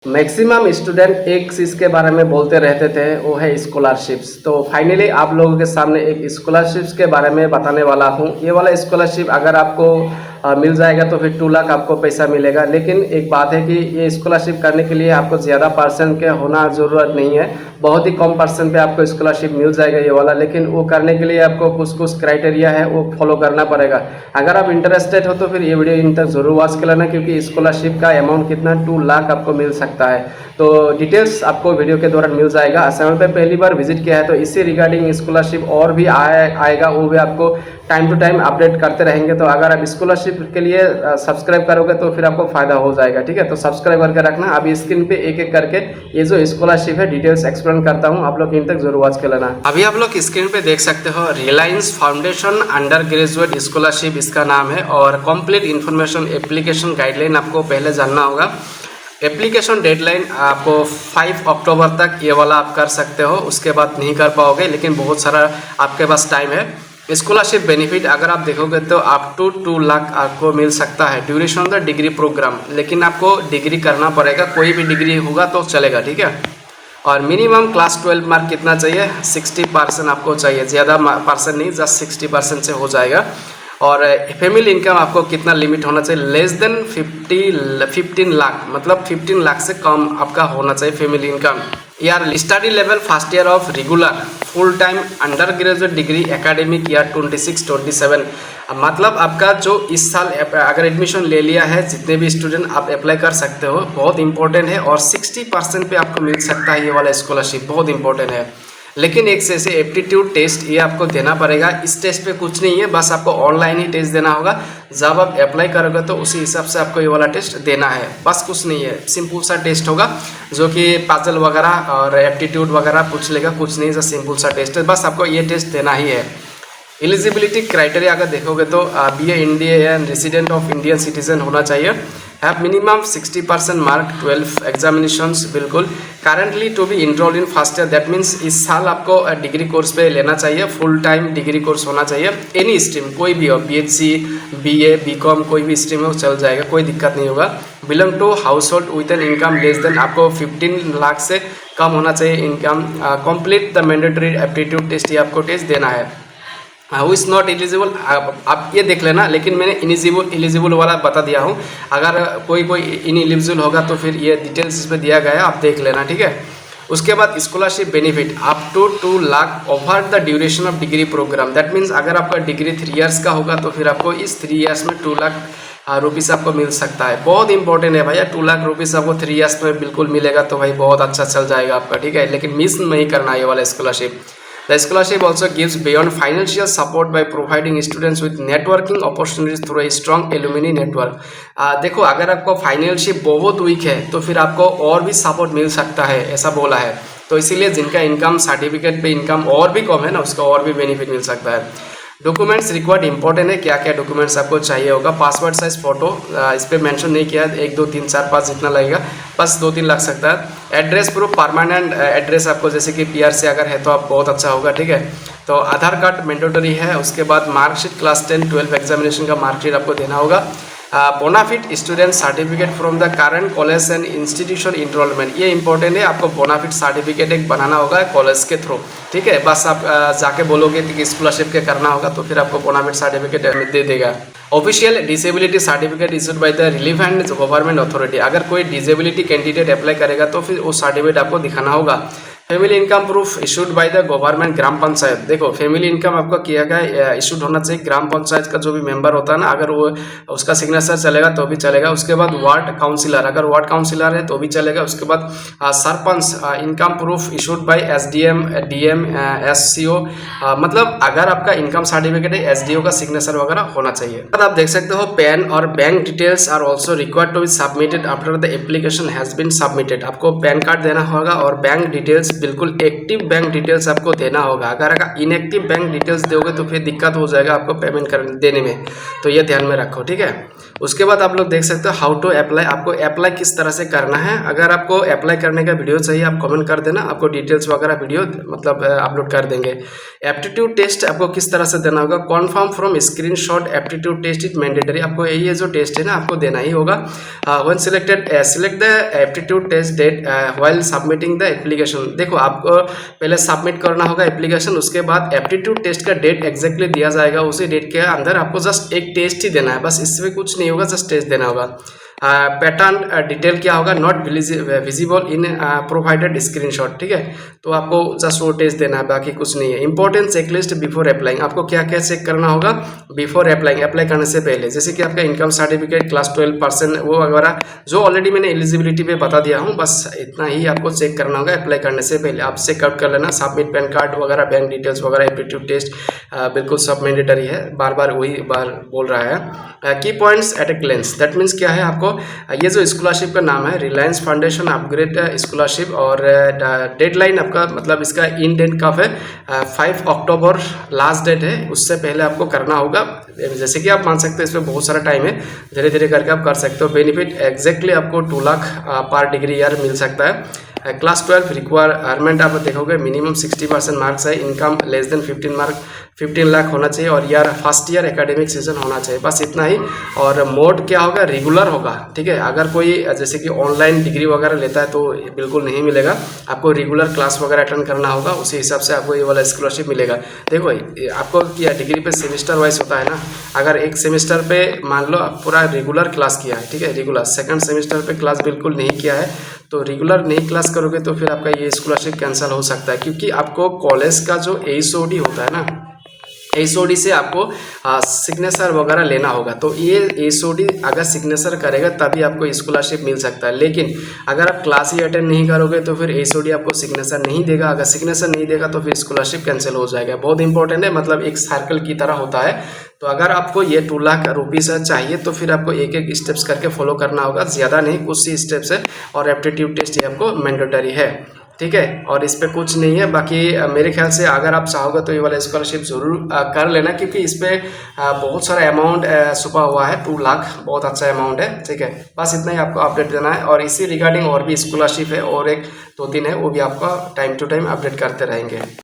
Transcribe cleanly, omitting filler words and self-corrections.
Maximum student एक चीज़ के बारे में बोलते रहते थे, वो है स्कॉलरशिप्स। तो फाइनली आप लोगों के सामने एक स्कॉलरशिप्स के बारे में बताने वाला हूँ। ये वाला स्कॉलरशिप अगर आपको मिल जाएगा तो फिर 2 लाख आपको पैसा मिलेगा। लेकिन एक बात है कि ये स्कॉलरशिप करने के लिए आपको ज़्यादा परसेंट के होना ज़रूरत नहीं है, बहुत ही कम परसेंट पे आपको स्कॉलरशिप मिल जाएगा ये वाला। लेकिन वो करने के लिए आपको कुछ कुछ क्राइटेरिया है वो फॉलो करना पड़ेगा। अगर आप इंटरेस्टेड हो तो फिर ये वीडियो इन तक ज़रूर वॉच कर लेना, क्योंकि स्कॉलरशिप का अमाउंट कितना 2 लाख आपको मिल सकता है। तो डिटेल्स आपको वीडियो के दौरान मिल जाएगा। चैनल पे पहली बार विजिट किया है तो इसी रिगार्डिंग स्कॉलरशिप और भी आएगा, वो भी आपको टाइम टू टाइम अपडेट करते रहेंगे। तो अगर आप स्कॉलरशिप के लिए सब्सक्राइब करोगे तो फिर आपको फायदा हो जाएगा, ठीक है। तो सब्सक्राइब करके रखना। अभी स्क्रीन पे एक एक करके ये जो स्कॉलरशिप है डिटेल्स एक्सप्लेन करता हूँ, आप लोग इन तक जरूर वॉच कर लेना। अभी आप लोग स्क्रीन पे देख सकते हो Reliance foundation under graduate scholarship इसका नाम है, और कंप्लीट इन्फॉर्मेशन एप्लीकेशन गाइडलाइन आपको पहले जानना होगा। एप्लीकेशन डेडलाइन आपको 5 अक्टूबर तक ये वाला आप कर सकते हो, उसके बाद नहीं कर पाओगे, लेकिन बहुत सारा आपके पास टाइम है। स्कॉलरशिप बेनिफिट अगर आप देखोगे तो अप टू 2 लाख आपको मिल सकता है। Duration of the degree programme, लेकिन आपको डिग्री करना पड़ेगा, कोई भी डिग्री होगा तो चलेगा, ठीक है। और मिनिमम क्लास 12 मार्क कितना चाहिए? 60% आपको चाहिए, ज़्यादा परसेंट नहीं, जस्ट 60% से हो जाएगा। और फैमिली इनकम आपको कितना लिमिट होना चाहिए? लेस देन 15 लाख, मतलब 15 लाख से कम आपका होना चाहिए फैमिली इनकम। यार study level first year of regular full time under graduate degree academic year 26-27, मतलब आपका जो इस साल अगर एडमिशन ले लिया है, जितने भी स्टूडेंट आप अप्लाई कर सकते हो, बहुत इंपॉर्टेंट है। और 60% पे आपको मिल सकता है ये वाला स्कॉलरशिप, बहुत इंपॉर्टेंट है। लेकिन एक से एप्टीट्यूड टेस्ट ये आपको देना पड़ेगा। इस टेस्ट पे कुछ नहीं है, बस आपको ऑनलाइन ही टेस्ट देना होगा। जब आप अप्लाई करोगे तो उसी हिसाब से आपको ये वाला टेस्ट देना है, बस कुछ नहीं है। सिंपल सा टेस्ट होगा जो कि पजल वगैरह और एप्टीट्यूड वगैरह पूछ लेगा, कुछ नहीं, जो सिंपल सा टेस्ट है, बस आपको ये टेस्ट देना ही है। एलिजिबिलिटी क्राइटेरिया अगर देखोगे तो BA Indian resident of Indian citizen होना चाहिए। हैव मिनिमम 60% मार्क 12 एग्जामिनेशंस, बिल्कुल। Currently to be enrolled in first year, that means इस साल आपको डिग्री कोर्स पे लेना चाहिए, फुल टाइम डिग्री कोर्स होना चाहिए। एनी स्ट्रीम कोई भी हो, BHC BA BCom कोई भी स्ट्रीम हो चल जाएगा, कोई दिक्कत नहीं होगा। Belong to household with an income less than, आपको 15 लाख से कम होना चाहिए income. Complete the mandatory aptitude test, ये आपको टेस्ट देना है। हु इज़ नॉट एलिजिबल, आप ये देख लेना, लेकिन मैंने एलिजिबल वाला बता दिया हूँ। अगर कोई इनएलिजिबल होगा तो फिर ये डिटेल्स इस पर दिया गया है, आप देख लेना, ठीक है। उसके बाद scholarship benefit up to 2 lakh over the duration of degree programme, that means अगर आपका डिग्री 3 इयर्स का होगा तो फिर आपको इस 3 इयर्स में 2 लाख रुपीस आपको मिल सकता है। बहुत इंपॉर्टेंट है भैया, 2 लाख रुपीस आपको 3 इयर्स में बिल्कुल मिलेगा, तो भाई बहुत अच्छा चल जाएगा आपका, ठीक है। लेकिन मिस नहीं करना ये वाला scholarship. The scholarship also gives beyond financial support by providing students with networking opportunities through a strong alumni network. देखो अगर आपको फाइनेंशियल बहुत वीक है तो फिर आपको और भी सपोर्ट मिल सकता है, ऐसा बोला है। तो इसीलिए जिनका इनकम सर्टिफिकेट पे इनकम और भी कम है ना, उसका और भी बेनिफिट मिल सकता है। डॉक्यूमेंट्स रिक्वायर्ड इंपॉर्टेंट है, क्या क्या डॉक्यूमेंट्स आपको चाहिए होगा? पासपोर्ट साइज फोटो, इस पर मेंशन नहीं किया, 1 2 3 4 5 जितना लगेगा, बस 2-3 लग सकता है। एड्रेस प्रूफ, परमानेंट एड्रेस आपको, जैसे कि PR से अगर है तो आप बहुत अच्छा होगा, ठीक है। तो आधार कार्ड मैंडेटरी है। उसके बाद मार्कशीट, क्लास 10 12 एग्जामिनेशन का मार्कशीट आपको देना होगा। Bonafide student certificate from the current college and institution enrollment, ये इंपॉर्टेंट है। आपको बोनाफिट सर्टिफिकेट एक बनाना होगा कॉलेज के थ्रू, ठीक है। बस आप जाके बोलोगे कि स्कॉलरशिप के करना होगा तो फिर आपको बोनाफिट सर्टिफिकेट दे देगा। Official disability certificate issued by the relevant government authority, अगर कोई डिसेबिलिटी कैंडिडेट अप्लाई करेगा तो फिर वो सर्टिफिकेट आपको दिखाना होगा। Family income proof issued by the government Gram Panchayat, देखो फैमिली इनकम आपका किया गया इशूड होना चाहिए ग्राम पंचायत का जो भी मेंबर होता है ना, अगर वो उसका सिग्नेचर चलेगा तो भी चलेगा। उसके बाद वार्ड काउंसिलर, अगर वार्ड काउंसिलर है तो भी चलेगा। उसके बाद sarpanch income proof issued by SDM DM SCO, मतलब अगर आपका इनकम सर्टिफिकेट है SDO का सिग्नेचर वगैरह होना चाहिए। आप देख सकते हो पैन और bank details are also required to be submitted after the application has been submitted, आपको पैन कार्ड देना होगा और बैंक डिटेल्स बिल्कुल एक्टिव बैंक डिटेल्स आपको देना होगा। अगर इनएक्टिव बैंक डिटेल्स दोगे तो फिर दिक्कत हो जाएगा आपको पेमेंट करने देने में, तो ये ध्यान में रखो, ठीक है। उसके बाद आप लोग देख सकते हो हाउ टू अप्लाई, आपको अप्लाई किस तरह से करना है। अगर आपको अप्लाई करने का वीडियो चाहिए आप कमेंट कर देना, आपको डिटेल्स वगैरह वीडियो मतलब अपलोड कर देंगे। एप्टीट्यूड टेस्ट आपको किस तरह से देना होगा, confirm from screenshot aptitude test is mandatory, आपको ये जो टेस्ट है ना आपको देना ही होगा। When selected select the aptitude test date while submitting the application, देखो आपको पहले सबमिट करना होगा एप्लीकेशन, उसके बाद एप्टीट्यूड टेस्ट का डेट एग्जैक्टली दिया जाएगा, उसी डेट के अंदर आपको जस्ट एक टेस्ट ही देना है, बस इसमें कुछ नहीं होगा, जस्ट टेस्ट देना होगा। पैटर्न डिटेल क्या होगा, not visible in provided screenshot, ठीक है। तो आपको जस्ट वो टेस्ट देना है, बाकी कुछ नहीं है। इंपॉर्टेंट चेकलिस्ट बिफोर अप्लाइंग, आपको क्या क्या चेक करना होगा बिफोर अप्लाइंग, अप्लाई करने से पहले, जैसे कि आपका इनकम सर्टिफिकेट, क्लास 12% वो वगैरह जो ऑलरेडी मैंने एलिजिबिलिटी पे बता दिया हूँ, बस इतना ही आपको चेक करना होगा अप्लाई करने से पहले। आप चेकआउट कर लेना, सबमिट पैन कार्ड वगैरह, बैंक डिटेल्स वगैरह, एप्टीट्यूड टेस्ट बिल्कुल सब मैंडेटरी है, बार बार वही बार बोल रहा है। की points at A glens, that means क्या है, आपको ये जो स्कॉलरशिप का नाम है रिलायंस फाउंडेशन अपग्रेड स्कॉलरशिप, और डेडलाइन आपका मतलब इसका इन डेट कब है, 5 अक्टूबर लास्ट डेट है, उससे पहले आपको करना होगा। जैसे कि आप मान सकते हो इसमें बहुत सारा टाइम है, धीरे धीरे करके आप कर सकते हो। बेनिफिट एग्जैक्टली आपको 2 लाख पर डिग्री ईयर मिल सकता है। क्लास 12 रिक्वायरमेंट आप देखोगे मिनिमम 60% मार्क्स है, इनकम लेस देन 15 लाख होना चाहिए, और year first year academic season होना चाहिए, बस इतना ही। और मोड क्या होगा, रेगुलर होगा, ठीक है। अगर कोई जैसे कि ऑनलाइन डिग्री वगैरह लेता है तो बिल्कुल नहीं मिलेगा, आपको रेगुलर क्लास वगैरह अटेंड करना होगा, उसी हिसाब से आपको ये वाला स्कॉलरशिप मिलेगा। देखो आपको क्या डिग्री पे सेमेस्टर वाइज होता है ना, अगर एक सेमेस्टर पे मान लो आप पूरा रेगुलर क्लास किया है, ठीक है, रेगुलर, सेकंड सेमेस्टर पे क्लास बिल्कुल नहीं किया है, तो रेगुलर नहीं क्लास करोगे तो फिर आपका ये स्कॉलरशिप कैंसिल हो सकता है, क्योंकि आपको कॉलेज का जो HOD होता है ना, HOD से आपको सिग्नेचर वगैरह लेना होगा, तो ये HOD अगर सिग्नेचर करेगा तभी आपको स्कॉलरशिप मिल सकता है। लेकिन अगर आप क्लास ही अटेंड नहीं करोगे तो फिर HOD आपको सिग्नेचर नहीं देगा, अगर सिग्नेचर नहीं देगा तो फिर स्कॉलरशिप कैंसिल हो जाएगा। बहुत इंपॉर्टेंट है, मतलब एक सर्कल की तरह होता है। तो अगर आपको ये 2 लाख रुपीज़ चाहिए तो फिर आपको एक एक स्टेप्स करके फॉलो करना होगा, ज़्यादा नहीं, कुछ सी स्टेप्स है, और एप्टीट्यूड टेस्ट ये आपको मैंडेटरी है, ठीक है। और इस पर कुछ नहीं है, बाकी मेरे ख्याल से अगर आप चाहोगे तो ये वाला स्कॉलरशिप ज़रूर कर लेना, क्योंकि इस पर बहुत सारा अमाउंट छुपा हुआ है, 2 लाख बहुत अच्छा अमाउंट है, ठीक है। बस इतना ही आपको अपडेट देना है, और इसी रिगार्डिंग और भी स्कॉलरशिप है, और 1-2 दिन है, वो भी आपका टाइम टू टाइम अपडेट करते रहेंगे।